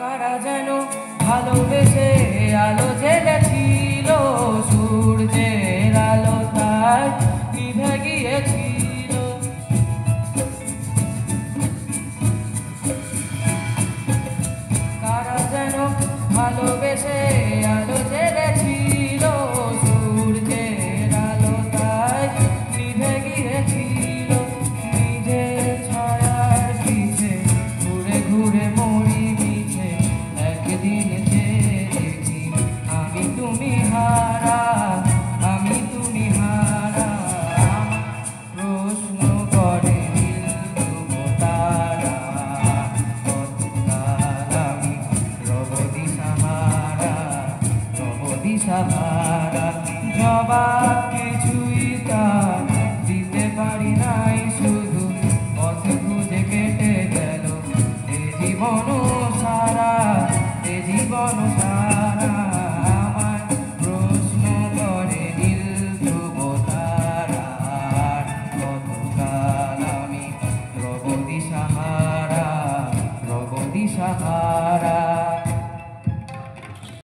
কারা যেন ভালোবেসে আলো জেলেছিল, সূর্যের আলো তাই নিভে গিয়েছিল। কারা যেন ভালোবেসে আলো জেলেছিল, সূর্যের আলো তাই নিভে গিয়েছিল। নিজের ছায়ার পিছে ঘুরে ঘুরে মরি মিছে, একদিন যে দেখি আমি তুমি হারা, আমি তুমি হারা। প্রশ্ন করে দিল ধ্রুব তারা, কতকাল আমি রব দিশাহারা, রব দিশাহারা। জবাব কিছুই তার দিতে পারি নাই, শুধু পথ খুঁজে কেটে গেল এ জীবন সারা, এ জীবন সারা। আমার প্রশ্ন করে দিল ধ্রুব তারা, কতকাল আমি রব দিশাহারা, রব দিশাহারা।